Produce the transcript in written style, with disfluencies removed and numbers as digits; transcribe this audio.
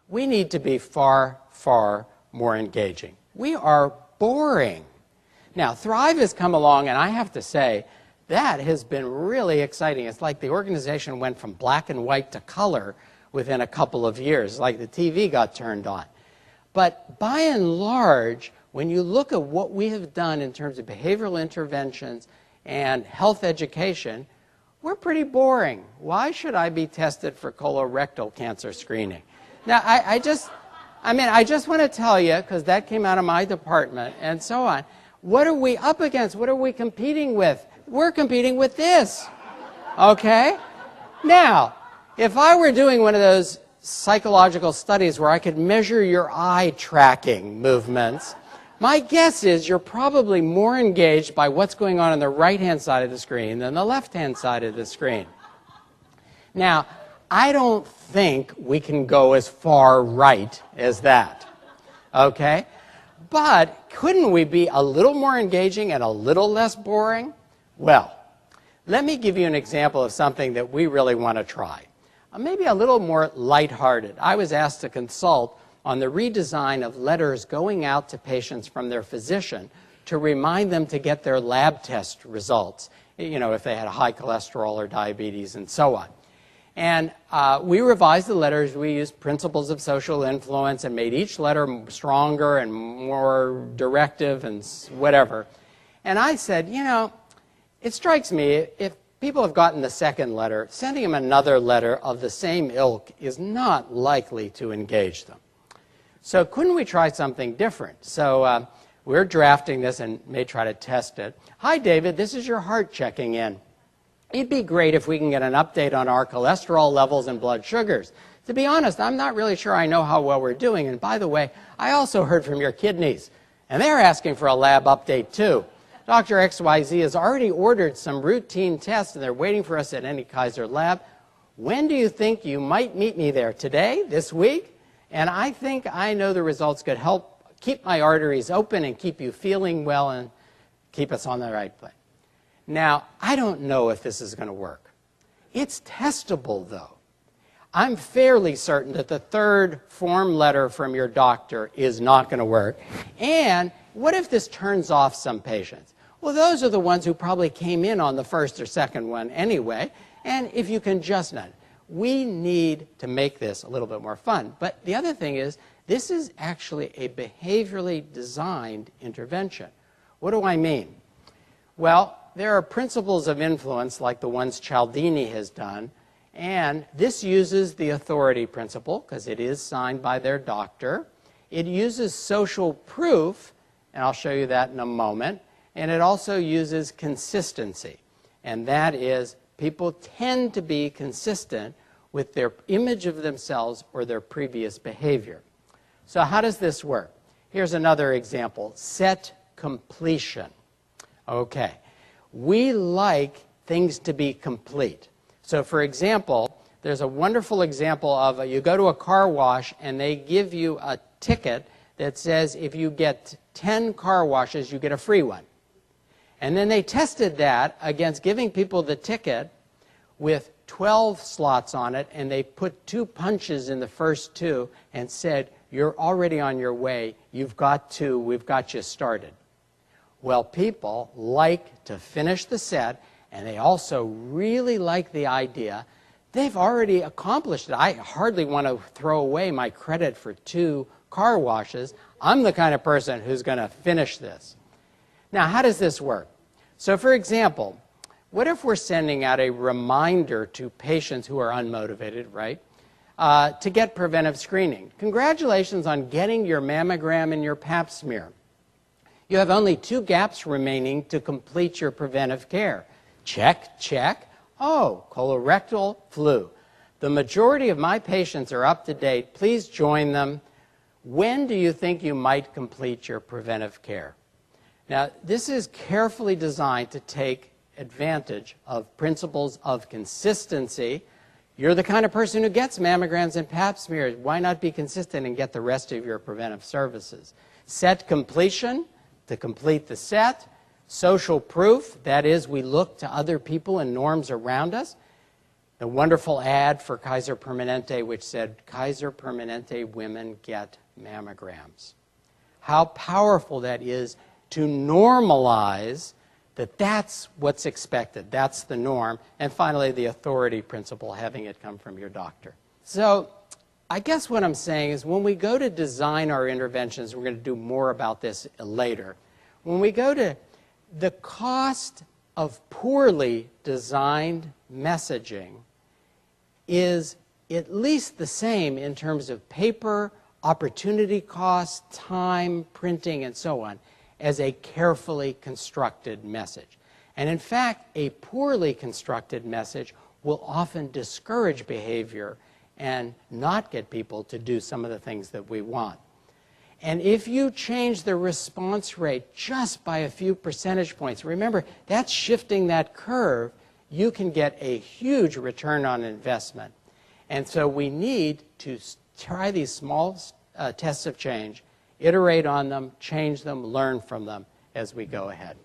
We need to be far, far more engaging. We are boring. Now, Thrive has come along, and I have to say, that has been really exciting. It's like the organization went from black and white to color within a couple of years, like the TV got turned on. But by and large, when you look at what we have done in terms of behavioral interventions and health education, we're pretty boring. Why should I be tested for colorectal cancer screening? Now, I just want to tell you, because that came out of my department and so on, what are we up against? What are we competing with? We're competing with this, okay? Now, if I were doing one of those psychological studies where I could measure your eye tracking movements, my guess is you're probably more engaged by what's going on the right-hand side of the screen than the left-hand side of the screen. Now, I don't think we can go as far right as that, okay? But couldn't we be a little more engaging and a little less boring? Well, let me give you an example of something that we really want to try. Maybe a little more lighthearted. I was asked to consult on the redesign of letters going out to patients from their physician to remind them to get their lab test results, you know, if they had high cholesterol or diabetes and so on. And we revised the letters. We used principles of social influence and made each letter stronger and more directive and whatever. And I said, you know, it strikes me if people have gotten the second letter, sending them another letter of the same ilk is not likely to engage them. So couldn't we try something different? So we're drafting this and may try to test it. Hi, David, this is your heart checking in. It'd be great if we can get an update on our cholesterol levels and blood sugars. To be honest, I'm not really sure I know how well we're doing. And by the way, I also heard from your kidneys, and they're asking for a lab update too. Dr. XYZ has already ordered some routine tests, and they're waiting for us at any Kaiser lab. When do you think you might meet me there? Today? This week? And I think I know the results could help keep my arteries open and keep you feeling well and keep us on the right place. Now, I don't know if this is going to work. It's testable, though. I'm fairly certain that the third form letter from your doctor is not going to work. And what if this turns off some patients? Well, those are the ones who probably came in on the first or second one anyway. And if you can just not, we need to make this a little bit more fun. But the other thing is, this is actually a behaviorally designed intervention. What do I mean? Well, there are principles of influence like the ones Cialdini has done, and this uses the authority principle because it is signed by their doctor. It uses social proof, and I'll show you that in a moment, and it also uses consistency, and that is people tend to be consistent with their image of themselves or their previous behavior. So how does this work? Here's another example, set completion. Okay. We like things to be complete. So for example, there's a wonderful example of you go to a car wash and they give you a ticket that says if you get 10 car washes, you get a free one. And then they tested that against giving people the ticket with 12 slots on it, and they put 2 punches in the first 2 and said, you're already on your way, you've got 2, we've got you started. Well, people like to finish the set, and they also really like the idea they've already accomplished it. I hardly want to throw away my credit for 2 car washes. I'm the kind of person who's going to finish this. Now, how does this work? So, for example, what if we're sending out a reminder to patients who are unmotivated, right, to get preventive screening? Congratulations on getting your mammogram and your pap smear. You have only 2 gaps remaining to complete your preventive care. Check, check. Oh, colorectal flu. The majority of my patients are up to date. Please join them. When do you think you might complete your preventive care? Now, this is carefully designed to take advantage of principles of consistency. You're the kind of person who gets mammograms and pap smears. Why not be consistent and get the rest of your preventive services? Set completion. To complete the set, social proof, that is, we look to other people and norms around us. the wonderful ad for Kaiser Permanente which said, Kaiser Permanente women get mammograms. How powerful that is to normalize that that's what's expected, that's the norm. And finally, the authority principle, having it come from your doctor. So I guess what I'm saying is when we go to design our interventions, we're going to do more about this later. When we go to the cost of poorly designed messaging is at least the same in terms of paper, opportunity cost, time, printing, and so on, as a carefully constructed message. And in fact, a poorly constructed message will often discourage behavior and not get people to do some of the things that we want. And if you change the response rate just by a few percentage points, remember, that's shifting that curve, you can get a huge return on investment. And so we need to try these small tests of change, iterate on them, change them, learn from them as we go ahead.